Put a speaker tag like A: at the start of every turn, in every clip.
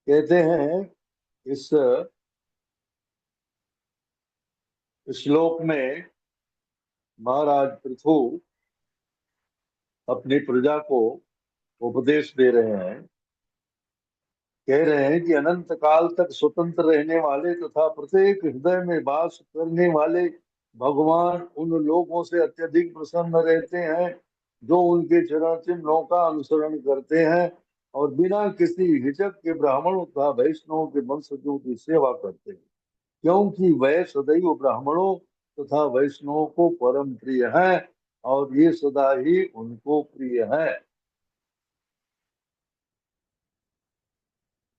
A: कहते हैं इस श्लोक में महाराज पृथु अपनी प्रजा को उपदेश दे रहे हैं। कह रहे हैं कि अनंत काल तक स्वतंत्र रहने वाले तथा प्रत्येक हृदय में वास करने वाले भगवान उन लोगों से अत्यधिक प्रसन्न रहते हैं जो उनके चरण चिन्हों का अनुसरण करते हैं और बिना किसी हिचक के ब्राह्मणों तथा वैष्णवों के वंशजों की सेवा करते हैं, क्योंकि वह सदैव ब्राह्मणों तथा वैष्णवों को परम प्रिय है और ये सदा ही उनको प्रिय है।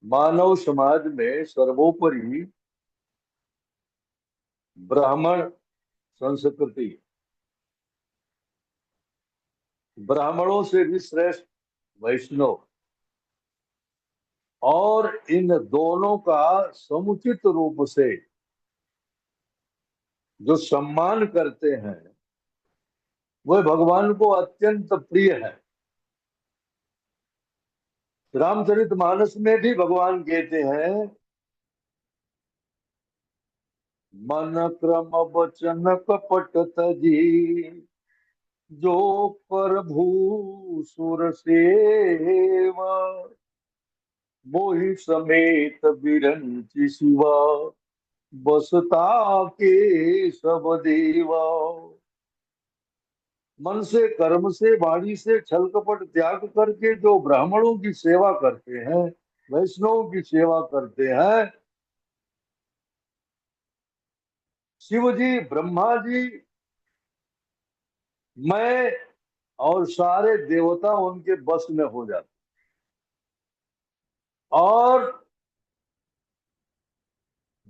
A: मानव समाज में सर्वोपरि ब्राह्मण संस्कृति, ब्राह्मणों से भी श्रेष्ठ वैष्णव, और इन दोनों का समुचित रूप से जो सम्मान करते हैं वह भगवान को अत्यंत प्रिय है। रामचरितमानस में भी भगवान कहते हैं, मन क्रम वचन कपट तजी जो प्रभु सुर सेवा मोहि समेत बिरंचि शिवा बसता के सब देवा। मन से, कर्म से, वाणी से छल कपट त्याग करके जो ब्राह्मणों की सेवा करते हैं, वैष्णवों की सेवा करते हैं, शिव जी, ब्रह्मा जी, मैं और सारे देवता उनके बस में हो जाते। और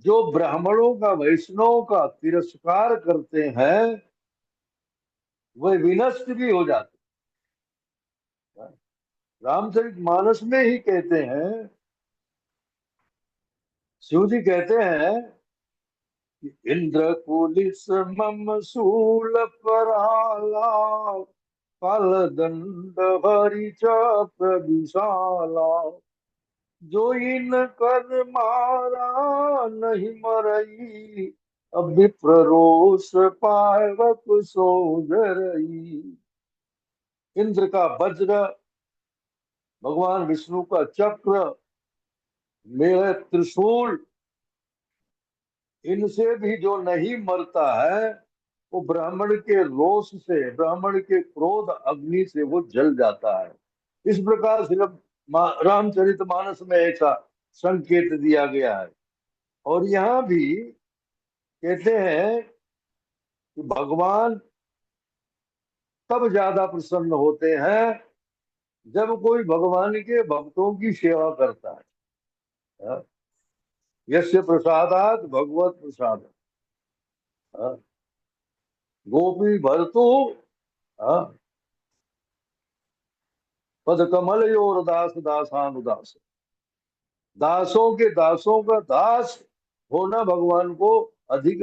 A: जो ब्राह्मणों का, वैष्णव का तिरस्कार करते हैं वह विनष्ट भी हो जाते। रामचरित मानस में ही कहते हैं, शिव जी कहते हैं कि इंद्र कुलिस मम शूल कराला काल दंड हरि चक्र विशाला जो इन कर मारा नहीं मरई अब विप्र रोष पावक सोजरई। इंद्र का वज्र, भगवान विष्णु का चक्र, मेरे त्रिशूल, इनसे भी जो नहीं मरता है वो ब्राह्मण के रोष से, ब्राह्मण के क्रोध अग्नि से वो जल जाता है। इस प्रकार सिर्फ रामचरितमानस में ऐसा संकेत दिया गया है। और यहाँ भी कहते हैं कि भगवान तब ज्यादा प्रसन्न होते हैं जब कोई भगवान के भक्तों की सेवा करता है। यस्य प्रसादात भगवत प्रसाद, गोपी भरतु पद कमल और दास दासानुदास। दासों के दासों का दास होना भगवान को अधिक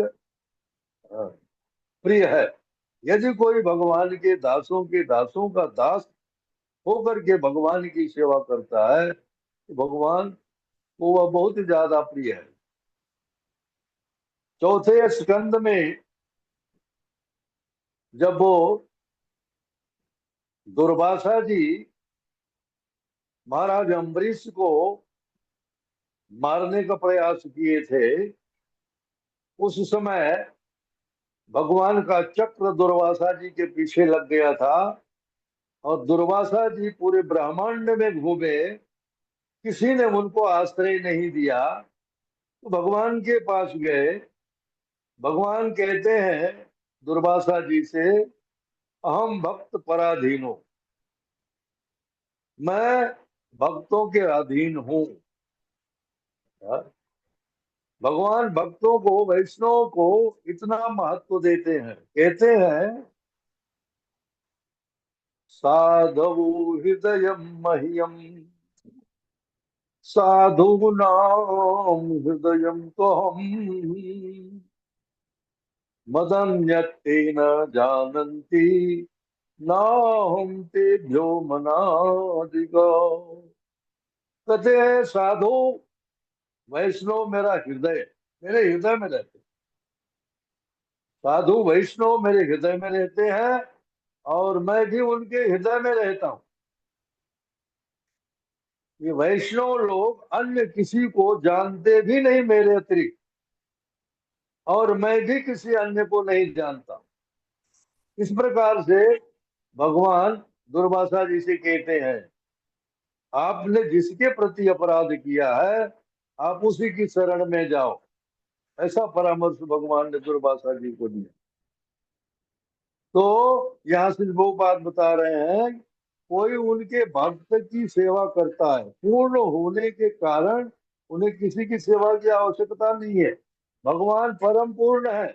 A: प्रिय है। यदि कोई भगवान के दासों का दास होकर के भगवान की सेवा करता है तो भगवान को वह बहुत ही ज्यादा प्रिय है। चौथे स्कंद में जब वो दुर्वासा जी महाराज अम्बरीश को मारने का प्रयास किए थे, उस समय भगवान का चक्र दुर्वासा जी के पीछे लग गया था और दुर्वासा जी पूरे ब्रह्मांड में घूमे, किसी ने उनको आश्रय नहीं दिया, तो भगवान के पास गए। भगवान कहते हैं दुर्वासा जी से, अहम भक्त पराधीनो, मैं भक्तों के अधीन हूं। भगवान भक्तों को, वैष्णव को इतना महत्व देते हैं। कहते हैं, साधु हृदय मह्यम साधूनां हृदय तो हम मदन्यते न जानन्ति नाहं तेभ्यो मनादिगा। कहते हैं साधु वैष्णव मेरा हृदय, मेरे हृदय में रहते, साधु वैष्णव मेरे हृदय में रहते हैं और मैं भी उनके हृदय में रहता हूँ। ये वैष्णव लोग अन्य किसी को जानते भी नहीं मेरे अतिरिक्त, और मैं भी किसी अन्य को नहीं जानता। इस प्रकार से भगवान दुर्वासा जी से कहते हैं, आपने जिसके प्रति अपराध किया है आप उसी की शरण में जाओ। ऐसा परामर्श भगवान ने दुर्वासा जी को दिया। तो यहाँ से वो बात बता रहे हैं, कोई उनके भक्त की सेवा करता है, पूर्ण होने के कारण उन्हें किसी की सेवा की आवश्यकता नहीं है। भगवान परम पूर्ण है,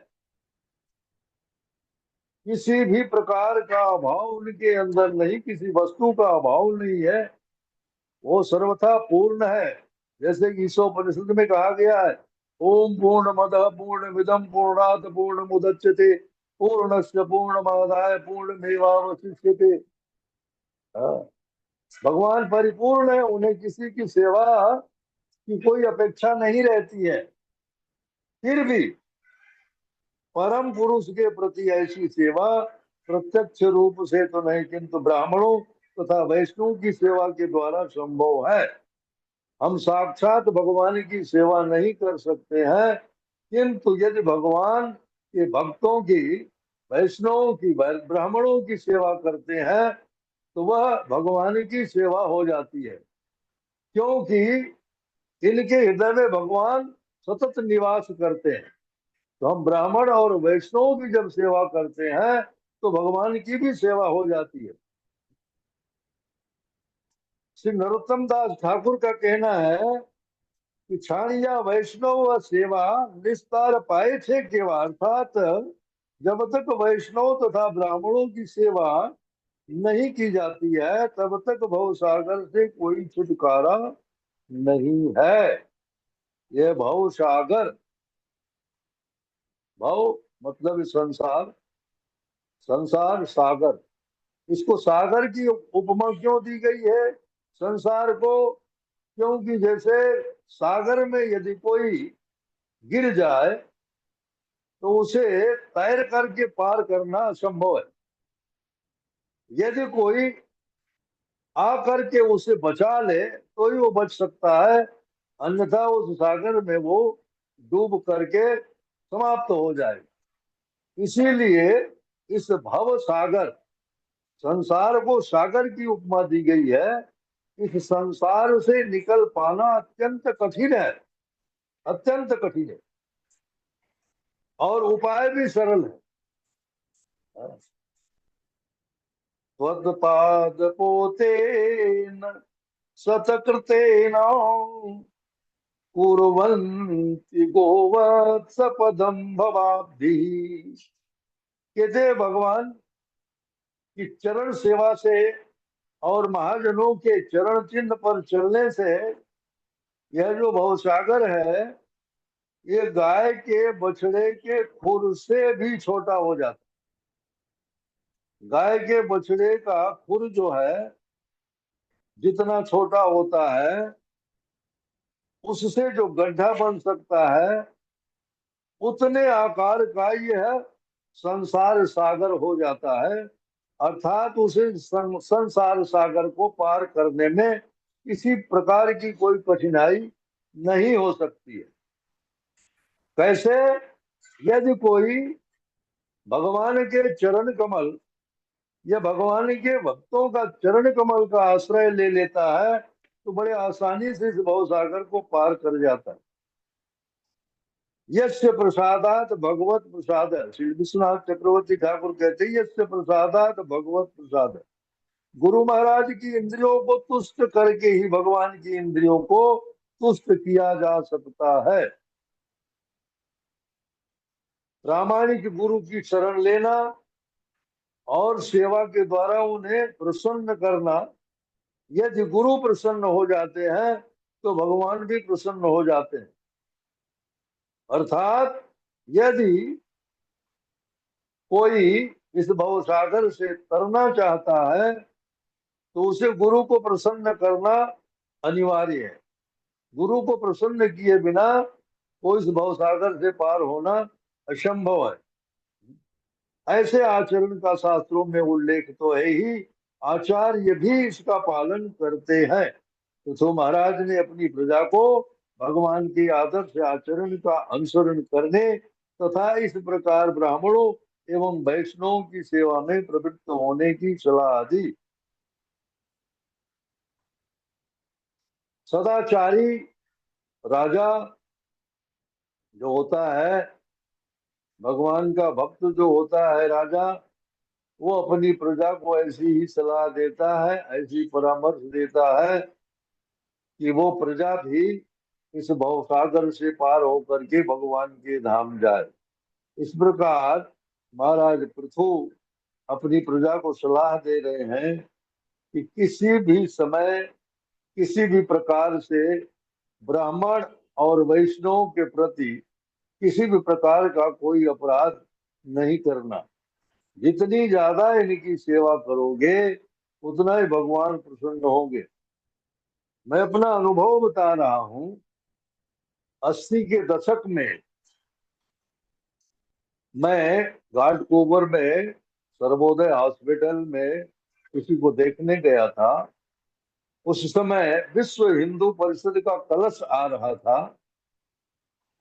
A: किसी भी प्रकार का अभाव उनके अंदर नहीं, किसी वस्तु का अभाव नहीं है, वो सर्वथा पूर्ण है। जैसे कि ईशोपनिषद में कहा गया है, ओम पूर्ण मद पूर्ण मिदम पूर्णात पूर्ण मुदच्यते पूर्णस्य पूर्णमादाय पूर्णमेवावशिष्यते। हाँ, भगवान परिपूर्ण है, उन्हें किसी की सेवा की कोई अपेक्षा नहीं रहती है। फिर भी परम पुरुष के प्रति ऐसी सेवा प्रत्यक्ष रूप से तो नहीं, किंतु ब्राह्मणों तथा वैष्णव की सेवा के द्वारा संभव है। हम साक्षात भगवान की सेवा नहीं कर सकते हैं, किंतु यदि भगवान के भक्तों की, वैष्णवों की, ब्राह्मणों की सेवा करते हैं तो वह भगवान की सेवा हो जाती है, क्योंकि इनके हृदय में भगवान सतत निवास करते हैं। तो हम ब्राह्मण और वैष्णव की जब सेवा करते हैं तो भगवान की भी सेवा हो जाती है। श्री नरोत्तम दास ठाकुर का कहना है कि छाणिया वैष्णव व सेवा निस्तार पाए थे केवा, अर्थात जब तक वैष्णव तथा ब्राह्मणों की सेवा नहीं की जाती है तब तक भव सागर से कोई छुटकारा नहीं है। यह भव सागर, भव मतलब संसार, संसार सागर, इसको सागर की उपमा क्यों दी गई है संसार को? क्योंकि जैसे सागर में यदि कोई गिर जाए तो उसे तैर करके पार करना असंभव है। यदि कोई आकर के उसे बचा ले तो ही वो बच सकता है, अन्यथा उस सागर में वो डूब करके समाप्त हो जाए। इसीलिए इस भव सागर, संसार को सागर की उपमा दी गई है। इस संसार से निकल पाना अत्यंत कठिन है, अत्यंत कठिन है, और उपाय भी सरल है। त्वत्पाद पोतेन सतकृतेन कुर्वन्ति गोवत्सपदं भवाब्धिः। कहते भगवान की चरण सेवा से और महाजनों के चरण चिन्ह पर चलने से यह जो भवसागर है ये गाय के बछड़े के खुर से भी छोटा हो जाता है। गाय के बछड़े का खुर जो है जितना छोटा होता है उससे जो गड्ढा बन सकता है उतने आकार का यह संसार सागर हो जाता है। अर्थात उसे संसार सागर को पार करने में किसी प्रकार की कोई कठिनाई नहीं हो सकती है। कैसे? यदि कोई भगवान के चरण कमल या भगवान के भक्तों का चरण कमल का आश्रय ले लेता है तो बड़े आसानी से इस भव सागर को पार कर जाता है। यस्य प्रसादात भगवत प्रसाद, श्री विश्वनाथ चक्रवर्ती ठाकुर कहते हैं यस्य प्रसादात भगवत प्रसाद। गुरु महाराज की इंद्रियों को तुष्ट करके ही भगवान की इंद्रियों को तुष्ट किया जा सकता है। प्रामाणिक गुरु की शरण लेना और सेवा के द्वारा उन्हें प्रसन्न करना, यदि गुरु प्रसन्न हो जाते हैं तो भगवान भी प्रसन्न हो जाते हैं। अर्थात यदि कोई इस भवसागर से तरना चाहता है तो उसे गुरु को प्रसन्न करना अनिवार्य है। गुरु को प्रसन्न किए बिना कोई इस भवसागर से पार होना असंभव है। ऐसे आचरण का शास्त्रों में उल्लेख तो है ही, आचार्य भी इसका पालन करते हैं। तो महाराज ने अपनी प्रजा को भगवान के आदर्श आचरण का अनुसरण करने तथा इस प्रकार ब्राह्मणों एवं वैष्णवों की सेवा में प्रवृत्त होने की सलाह दी। सदाचारी राजा जो होता है, भगवान का भक्त जो होता है राजा, वो अपनी प्रजा को ऐसी ही सलाह देता है, ऐसी परामर्श देता है कि वो प्रजा भी इस भवसागर से पार होकर के भगवान के धाम जाए। इस प्रकार महाराज पृथु अपनी प्रजा को सलाह दे रहे हैं कि किसी भी समय किसी भी प्रकार से ब्राह्मण और वैष्णव के प्रति किसी भी प्रकार का कोई अपराध नहीं करना। जितनी ज्यादा इनकी सेवा करोगे उतना ही भगवान प्रसन्न होंगे। मैं अपना अनुभव बता रहा हूँ। 80 के दशक में मैं घाटकोपर में सर्वोदय हॉस्पिटल में किसी को देखने गया था। उस समय विश्व हिंदू परिषद का कलश आ रहा था।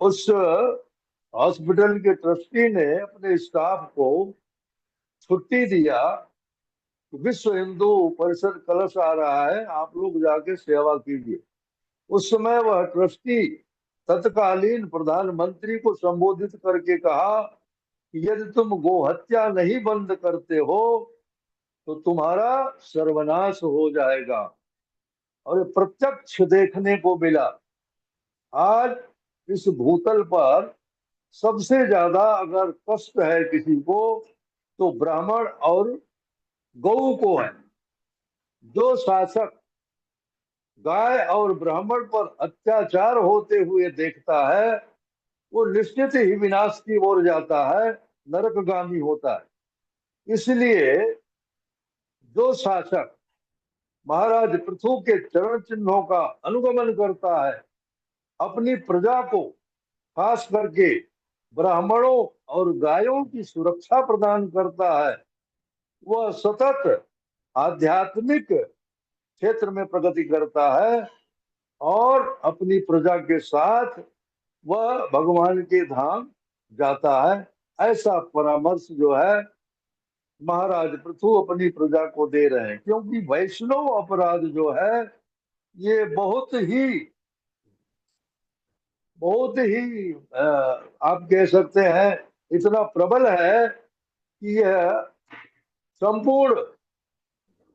A: उस हॉस्पिटल के ट्रस्टी ने अपने स्टाफ को छुट्टी दिया। विश्व हिंदू परिषद कलश आ रहा है, आप लोग जाके सेवा कीजिए। उस समय वह ट्रस्टी तत्कालीन प्रधानमंत्री को संबोधित करके कहा कि यदि तुम गोहत्या नहीं बंद करते हो तो तुम्हारा सर्वनाश हो जाएगा। और प्रत्यक्ष देखने को मिला। आज इस भूतल पर सबसे ज्यादा अगर कष्ट है किसी को तो ब्राह्मण और गौ को है। जो शासक गाय और ब्राह्मण पर अत्याचार होते हुए देखता है वो निश्चित ही विनाश की ओर जाता है, नरकगामी होता है। इसलिए जो शासक महाराज पृथु के चरण चिन्हों का अनुगमन करता है, अपनी प्रजा को खास करके ब्राह्मणों और गायों की सुरक्षा प्रदान करता है, वह सतत आध्यात्मिक क्षेत्र में प्रगति करता है और अपनी प्रजा के साथ वह भगवान के धाम जाता है। ऐसा परामर्श जो है महाराज पृथु अपनी प्रजा को दे रहे हैं। क्योंकि वैष्णव अपराध जो है ये बहुत ही आप कह सकते हैं इतना प्रबल है कि यह संपूर्ण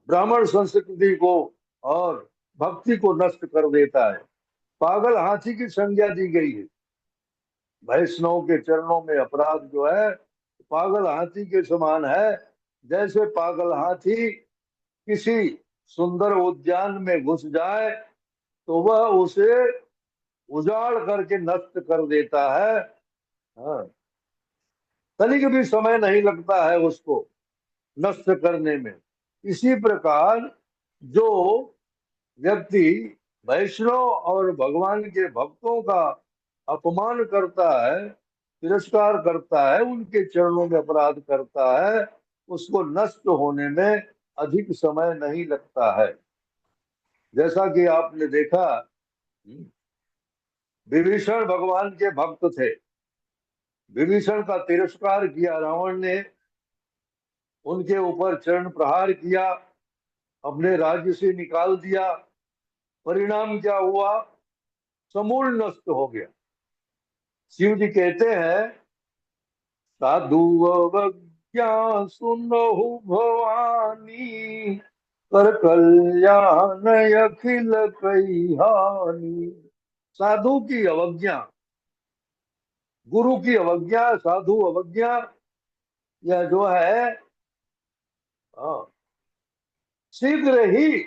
A: ब्राह्मण संस्कृति को और भक्ति को नष्ट कर देता है। पागल हाथी की संज्ञा दी गई है। वैष्णव के चरणों में अपराध जो है पागल हाथी के समान है। जैसे पागल हाथी किसी सुंदर उद्यान में घुस जाए तो वह उसे उजाड़ करके नष्ट कर देता है। हाँ, तनिक भी समय नहीं लगता है उसको नष्ट करने में। इसी प्रकार जो व्यक्ति वैष्णव और भगवान के भक्तों का अपमान करता है, तिरस्कार करता है, उनके चरणों में अपराध करता है, उसको नष्ट होने में अधिक समय नहीं लगता है। जैसा कि आपने देखा, विभीषण भगवान के भक्त थे। विभीषण का तिरस्कार किया रावण ने, उनके ऊपर चरण प्रहार किया, अपने राज्य से निकाल दिया। परिणाम क्या हुआ? समूल नष्ट हो गया। शिव जी कहते हैं, साधु अवज्ञा सुनहु भवानी, कर कल्याण अखिल कई हानि। साधु की अवज्ञा, गुरु की अवज्ञा, साधु अवज्ञा, यह जो है हाँ, शीघ्र ही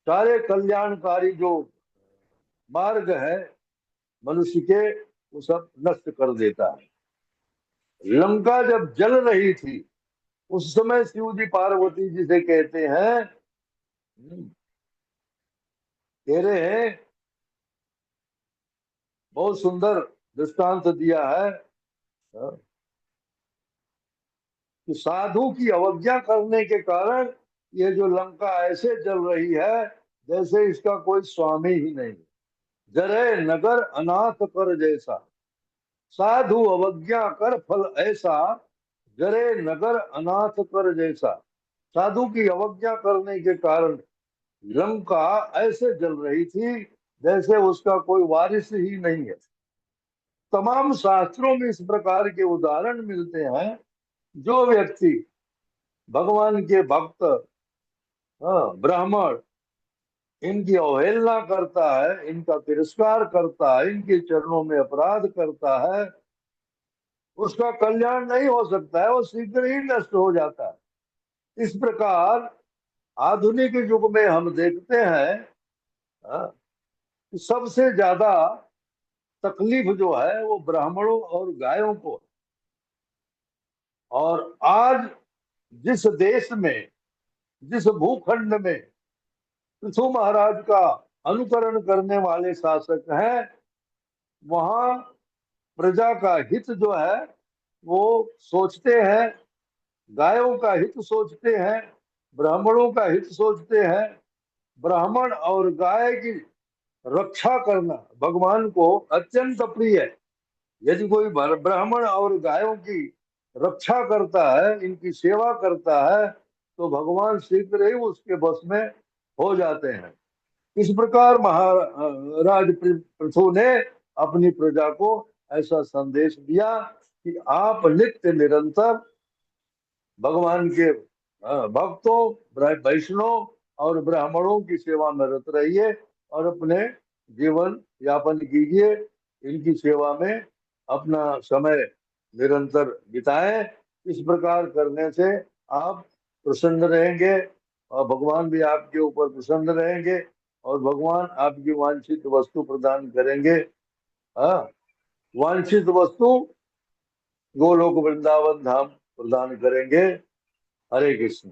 A: सारे कल्याणकारी जो मार्ग है मनुष्य के वो सब नष्ट कर देता है। लंका जब जल रही थी उस समय शिव जी पार्वती जी से कहते हैं, कह रहे हैं, बहुत सुंदर दृष्टांत दिया है कि साधु की अवज्ञा करने के कारण ये जो लंका ऐसे जल रही है जैसे इसका कोई स्वामी ही नहीं। जरे नगर अनाथ कर जैसा, साधु अवज्ञा कर फल ऐसा, जरे नगर अनाथ कर जैसा। साधु की अवज्ञा करने के कारण लंका ऐसे जल रही थी जैसे उसका कोई वारिस ही नहीं है। तमाम शास्त्रों में इस प्रकार के उदाहरण मिलते हैं। जो व्यक्ति भगवान के भक्त, ब्राह्मण, इनकी अवहेलना करता है, इनका तिरस्कार करता है, इनके चरणों में अपराध करता है, उसका कल्याण नहीं हो सकता है, वो शीघ्र ही नष्ट हो जाता है। इस प्रकार आधुनिक युग में हम देखते हैं कि सबसे ज्यादा तकलीफ जो है वो ब्राह्मणों और गायों को। और आज जिस देश में, जिस भूखंड में पृथु महाराज का अनुकरण करने वाले शासक हैं, वहां प्रजा का हित जो है वो सोचते हैं, गायों का हित सोचते हैं, ब्राह्मणों का हित सोचते हैं। ब्राह्मण और गाय की रक्षा करना भगवान को अत्यंत प्रिय है। यदि कोई ब्राह्मण और गायों की रक्षा करता है, इनकी सेवा करता है, तो भगवान शीघ्र ही उसके बस में हो जाते हैं। इस प्रकार महाराज पृथु ने अपनी प्रजा को ऐसा संदेश दिया कि आप नित्य निरंतर भगवान के भक्तों, वैष्णव और ब्राह्मणों की सेवा में रत रहिए और अपने जीवन यापन कीजिए। इनकी सेवा में अपना समय निरंतर बिताएं। इस प्रकार करने से आप प्रसन्न रहेंगे और भगवान भी आपके ऊपर प्रसन्न रहेंगे और भगवान आपकी वांछित वस्तु प्रदान करेंगे। हाँ, वांछित वस्तु गोलोक वृंदावन धाम प्रदान करेंगे। हरे कृष्ण।